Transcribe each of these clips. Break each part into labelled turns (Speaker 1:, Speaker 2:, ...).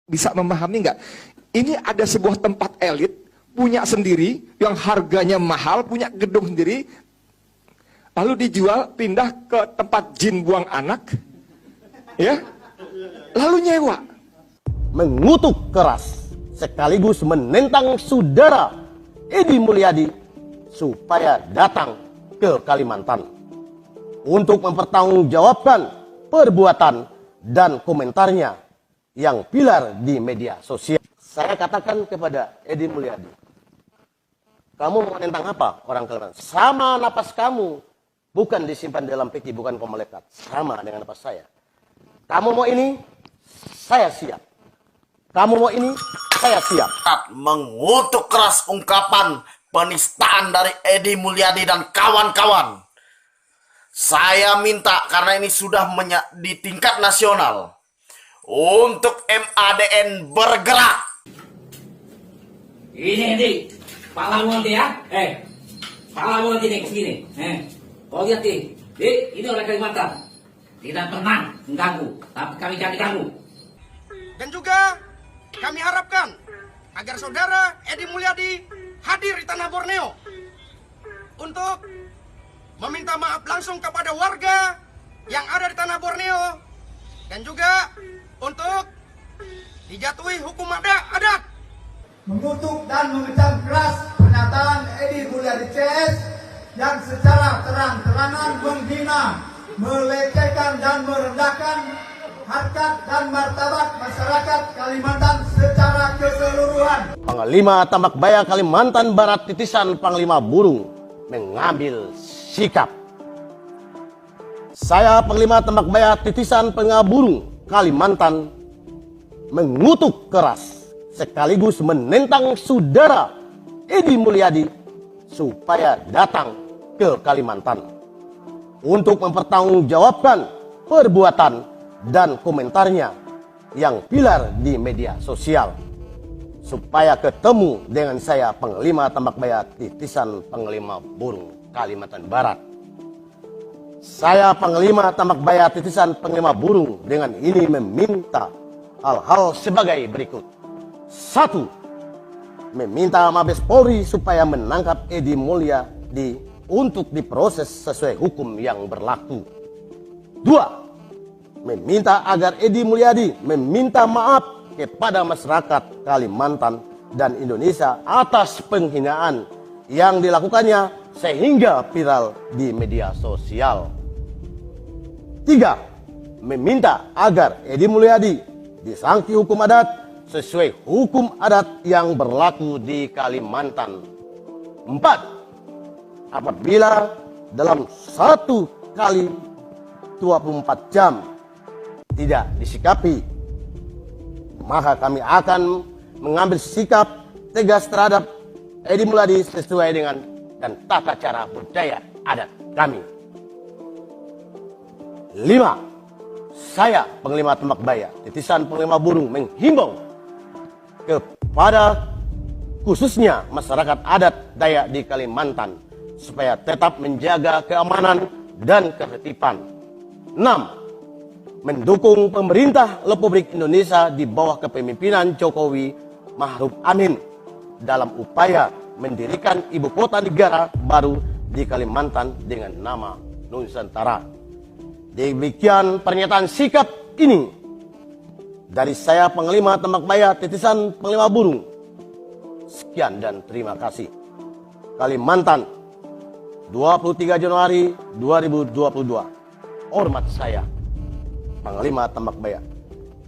Speaker 1: Bisa memahami nggak? Ini ada sebuah tempat elit, punya sendiri, yang harganya mahal, punya gedung sendiri, lalu dijual, pindah ke tempat jin buang anak, ya, lalu nyewa.
Speaker 2: Mengutuk keras, sekaligus menentang saudara Edy Mulyadi supaya datang ke Kalimantan untuk mempertanggungjawabkan perbuatan dan komentarnya yang pilar di media sosial. Saya katakan kepada Edy Mulyadi, kamu mau menentang apa orang Kalimantan? Sama napas kamu, bukan disimpan dalam peti, bukan kau melekat. Sama dengan napas saya. Kamu mau ini, saya siap. Kamu mau ini, saya siap.
Speaker 3: Mengutuk keras ungkapan penistaan dari Edy Mulyadi dan kawan-kawan. Saya minta, karena ini sudah di tingkat nasional, untuk MADN bergerak.
Speaker 4: Ini Edy, palamu nanti ya. Palamu nanti nih begini. Kau lihat nih, ini orang Kalimantan. Tidak pernah mengganggu, tapi kami jangan diganggu.
Speaker 5: Dan juga kami harapkan agar saudara Edy Mulyadi hadir di tanah Borneo untuk meminta maaf langsung kepada warga yang ada di tanah Borneo, dan juga untuk dijatuhi hukum adat.
Speaker 6: Mengutuk dan mengecam keras pernyataan Edy Mulyadi CS yang secara terang-terangan menghina, melecehkan dan merendahkan harkat dan martabat masyarakat Kalimantan secara keseluruhan.
Speaker 2: Panglima Tambakbaya Kalimantan Barat titisan Panglima Burung mengambil sikap. Saya Panglima Tambakbaya titisan Panglima Burung Kalimantan mengutuk keras sekaligus menentang saudara Edy Mulyadi supaya datang ke Kalimantan untuk mempertanggungjawabkan perbuatan dan komentarnya yang pilar di media sosial, supaya ketemu dengan saya Panglima Tambakbaya titisan Panglima Burung Kalimantan Barat. Saya Panglima Tambakbaya titisan Panglima Burung dengan ini meminta hal-hal sebagai berikut. 1. Meminta Mabes Polri supaya menangkap Edy Mulyadi untuk diproses sesuai hukum yang berlaku. 2. Meminta agar Edy Mulyadi meminta maaf kepada masyarakat Kalimantan dan Indonesia atas penghinaan yang dilakukannya sehingga viral di media sosial. 3. Meminta agar Edy Mulyadi disangsi hukum adat sesuai hukum adat yang berlaku di Kalimantan. 4. Apabila dalam 1 kali 24 jam tidak disikapi, maka kami akan mengambil sikap tegas terhadap Edy Mulyadi sesuai dengan dan tata cara budaya adat kami. 5. Saya Panglima Tambakbaya titisan Panglima Burung menghimbau kepada khususnya masyarakat adat Dayak di Kalimantan supaya tetap menjaga keamanan dan ketertiban. 6. Mendukung pemerintah Republik Indonesia di bawah kepemimpinan Jokowi Ma'ruf Amin dalam upaya mendirikan ibu kota negara baru di Kalimantan dengan nama Nusantara. Demikian pernyataan sikap ini dari saya Panglima Tambakbaya titisan Panglima Burung. Sekian dan terima kasih. Kalimantan, 23 Januari 2022. Hormat saya Panglima Tambakbaya.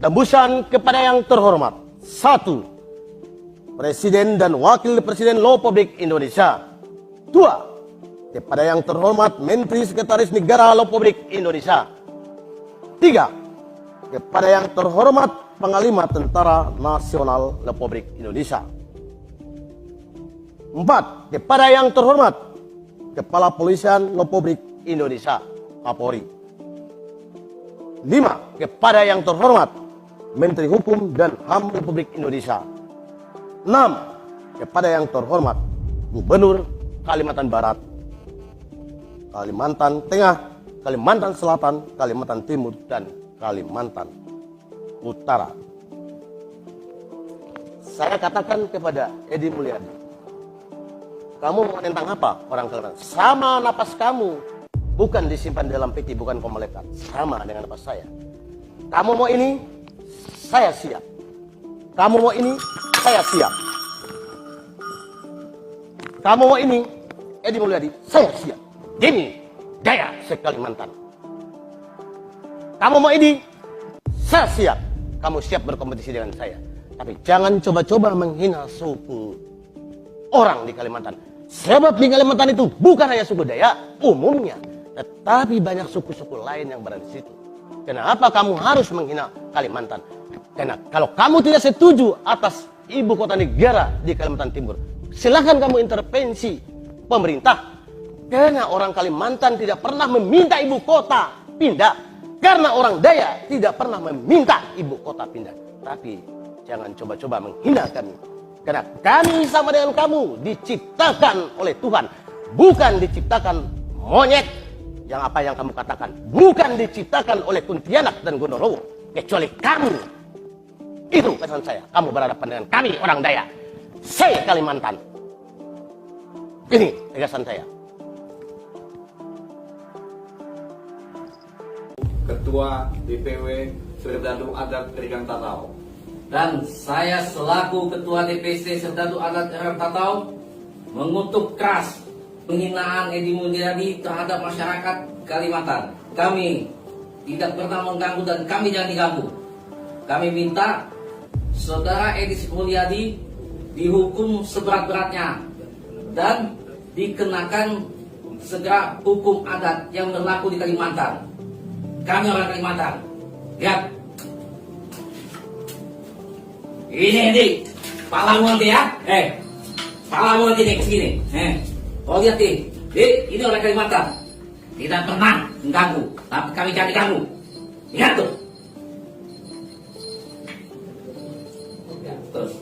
Speaker 2: Tembusan kepada yang terhormat. 1. Presiden dan Wakil Presiden Republik Indonesia. 2. Kepada yang terhormat Menteri Sekretaris Negara Republik Indonesia. 3. Kepada yang terhormat Panglima Tentara Nasional Republik Indonesia. 4. Kepada yang terhormat Kepala Polisian Republik Indonesia, Kapolri. 5. Kepada yang terhormat Menteri Hukum dan HAM Republik Indonesia. 6. Kepada yang terhormat Gubernur Kalimantan Barat, Kalimantan Tengah, Kalimantan Selatan, Kalimantan Timur, dan Kalimantan Utara. Saya katakan kepada Edi Mulyadi, kamu mau tentang apa orang Kalimantan? Sama napas kamu, bukan disimpan dalam peti, bukan kau melekat. Sama dengan napas saya. Kamu mau ini, saya siap. Kamu mau ini, saya siap. Kamu mau ini, Edi Mulyadi, saya siap. Ini daya se-Kalimantan. Kamu mau ini, saya siap. Kamu siap berkompetisi dengan saya. Tapi jangan coba-coba menghina suku orang di Kalimantan. Sebab di Kalimantan itu bukan hanya suku Dayak umumnya, tetapi banyak suku-suku lain yang berada di situ. Kenapa kamu harus menghina Kalimantan? Karena kalau kamu tidak setuju atas ibu kota negara di Kalimantan Timur, silakan kamu intervensi pemerintah. Karena orang Kalimantan tidak pernah meminta ibu kota pindah. Karena orang Dayak tidak pernah meminta ibu kota pindah. Tapi jangan coba-coba menghina kami. Karena kami sama dengan kamu diciptakan oleh Tuhan. Bukan diciptakan monyet yang apa yang kamu katakan. Bukan diciptakan oleh kuntilanak dan gondorowo. Kecuali kamu. Itu pesan saya. Kamu berhadapan dengan kami orang Dayak. Saya Kalimantan. Ini tegasan saya.
Speaker 7: Ketua DPW Serdadu Adat Irigan Tatau.
Speaker 4: Dan saya selaku Ketua DPC Serdadu Adat Irigan Tatau mengutuk keras penghinaan Edi Mulyadi terhadap masyarakat Kalimantan. Kami tidak pernah mengganggu dan kami jangan diganggu. Kami minta Saudara Edi Mulyadi dihukum seberat-beratnya dan dikenakan segera hukum adat yang berlaku di Kalimantan. Kami orang Kalimantan. Lihat. Ini Edi. Palamu nanti ya. Palamu nanti nih kesini. Kau lihat nih. Ini orang Kalimantan. Tidak pernah mengganggu. Tapi kami jangan diganggu. Lihat tuh. Terus.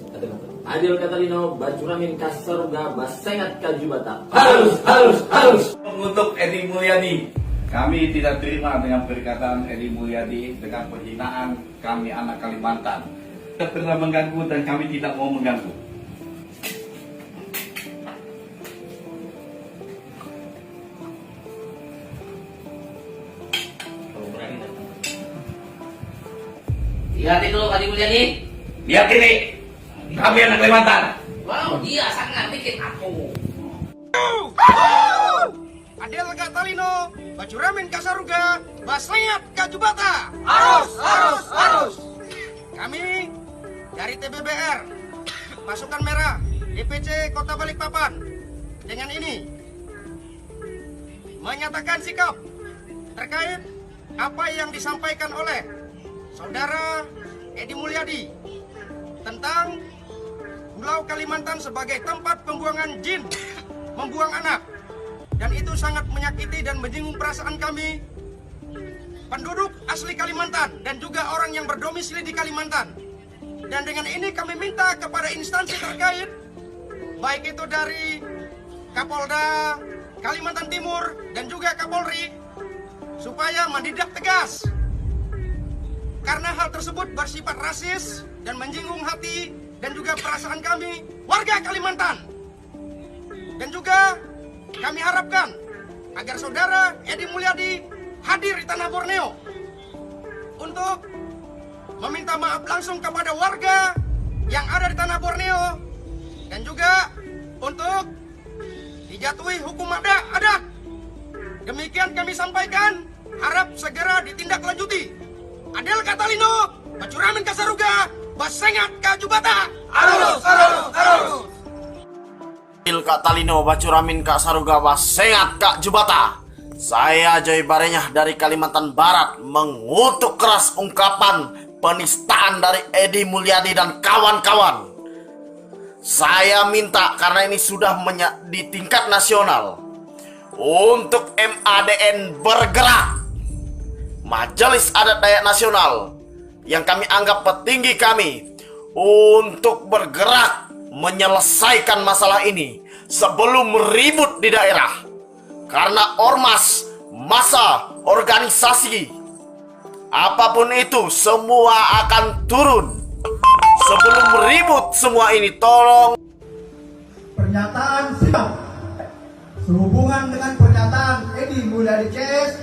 Speaker 8: Adil Katalino, Bacuramin Kasarga, Basengat Kajubata.
Speaker 7: Harus mengutuk Edi Mulyadi. Kami tidak terima dengan perkataan Edi Mulyadi dengan penghinaan kami anak Kalimantan. Tidak pernah mengganggu dan kami tidak mau mengganggu.
Speaker 4: Lihat itu Edi Mulyadi.
Speaker 7: Lihat ini, kami anak Kalimantan.
Speaker 4: Wow, dia sangat bikin aku.
Speaker 5: Adel Gatalino, Bacuramin Kasaruga, Basengat Kajubata. Harus. Kami dari TBBR, Pasukan Merah, DPC Kota Balikpapan, dengan ini menyatakan sikap terkait apa yang disampaikan oleh Saudara Edi Mulyadi tentang Pulau Kalimantan sebagai tempat pembuangan jin, membuang anak. Dan itu sangat menyakiti dan menyinggung perasaan kami, penduduk asli Kalimantan dan juga orang yang berdomisili di Kalimantan. Dan dengan ini kami minta kepada instansi terkait, baik itu dari Kapolda Kalimantan Timur dan juga Kapolri, supaya menindak tegas. Karena hal tersebut bersifat rasis dan menyinggung hati dan juga perasaan kami, warga Kalimantan. Dan juga kami harapkan agar Saudara Edi Mulyadi hadir di tanah Borneo untuk meminta maaf langsung kepada warga yang ada di tanah Borneo dan juga untuk dijatuhi hukum adat. Demikian kami sampaikan, harap segera ditindaklanjuti. Adel Katalino, Bacuramin Kasaruga, Basengat Kajubata. Harus.
Speaker 3: Adil Katalino, Bacuramin Kasaruga, Basengat Kajubata. Saya Joy Barenyah dari Kalimantan Barat mengutuk keras ungkapan penistaan dari Edi Mulyadi dan kawan-kawan. Saya minta karena ini sudah di tingkat nasional untuk MADN bergerak. Majelis Adat Dayak Nasional yang kami anggap petinggi kami untuk bergerak menyelesaikan masalah ini sebelum meribut di daerah. Karena ormas, massa, organisasi, apapun itu semua akan turun. Sebelum ribut semua ini, tolong
Speaker 6: Pernyataan sikap sehubungan dengan pernyataan Edi Mulyadi CS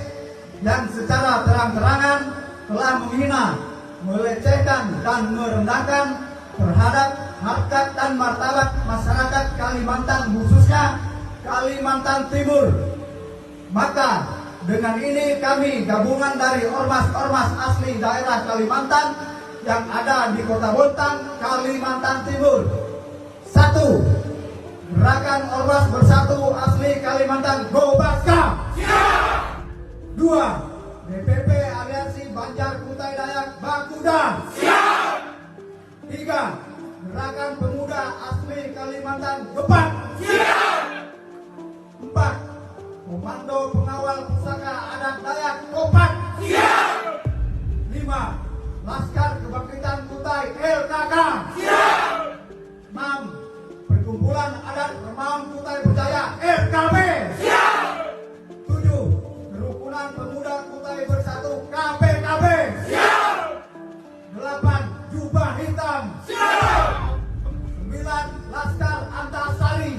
Speaker 6: yang secara terang-terangan telah menghina, melecehkan dan merendahkan terhadap harkat dan martabat masyarakat Kalimantan, khususnya Kalimantan Timur. Maka dengan ini kami gabungan dari ormas-ormas asli daerah Kalimantan yang ada di Kota Bontang, Kalimantan Timur. 1. Gerakan Ormas Bersatu Asli Kalimantan Gobaska. 2. DPP Aliansi Banjar Kutai Dayak Bakuda. 3. Gerakan Pemuda Asli Kalimantan Gepat. 4. Komando Pengawal Pusaka Adat Dayak Kopat. 5. Laskar Kebangkitan Kutai LKK. 6. Perkumpulan Adat Remam Kutai Berjaya RKB. 7. Kerukunan Pemuda Kutai Bersatu KPKB. 8. Jubah Hitam. 9. Laskar Antasari.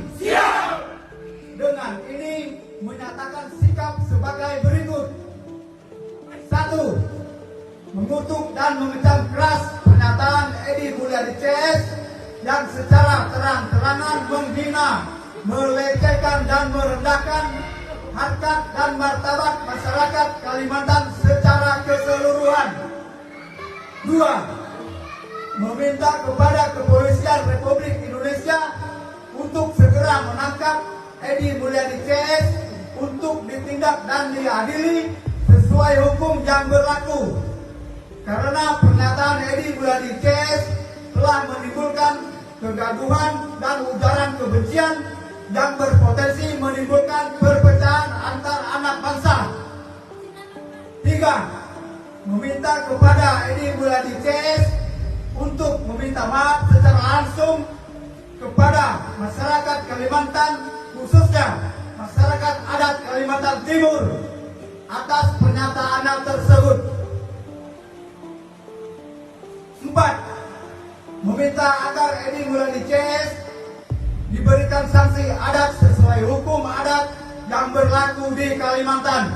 Speaker 6: Dengan ini menyatakan sikap sebagai berikut. 1. Mengutuk dan mengecam keras pernyataan Edi Mulyadi CS yang secara terang-terangan menghina, melecehkan dan merendahkan harkat dan martabat masyarakat Kalimantan secara keseluruhan. 2. Meminta kepada Kepolisian Republik Indonesia untuk segera menangkap Edi Mulyadi CS untuk ditindak dan diadili sesuai hukum yang berlaku. Karena pernyataan Edi Mulyadi CS telah menimbulkan kegaduhan dan ujaran kebencian yang berpotensi menimbulkan perpecahan antar anak bangsa. 3. Meminta kepada Edi Mulyadi CS untuk meminta maaf secara langsung kepada masyarakat Kalimantan, khususnya masyarakat adat Kalimantan Timur atas pernyataannya tersebut. 4. Meminta agar Edi Mulyadi CS diberikan sanksi adat sesuai hukum adat yang berlaku di Kalimantan.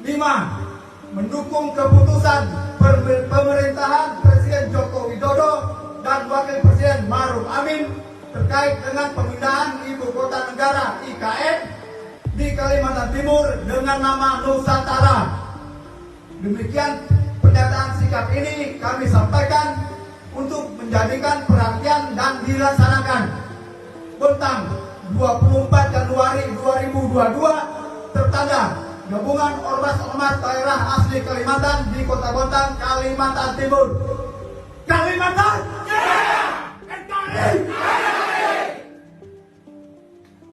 Speaker 6: 5. Mendukung keputusan pemerintahan Presiden Joko Widodo dan Wakil Presiden Ma'ruf Amin terkait dengan pemindahan Ibu Kota Negara IKN di Kalimantan Timur dengan nama Nusantara. Demikian pernyataan sikap ini kami sampaikan untuk menjadikan perhatian dan dilaksanakan. Bontang 24 Januari 2022 tertanda Gabungan Ormas-Ormas Daerah Asli Kalimantan di Kota Bontang, Kalimantan Timur. Kalimantan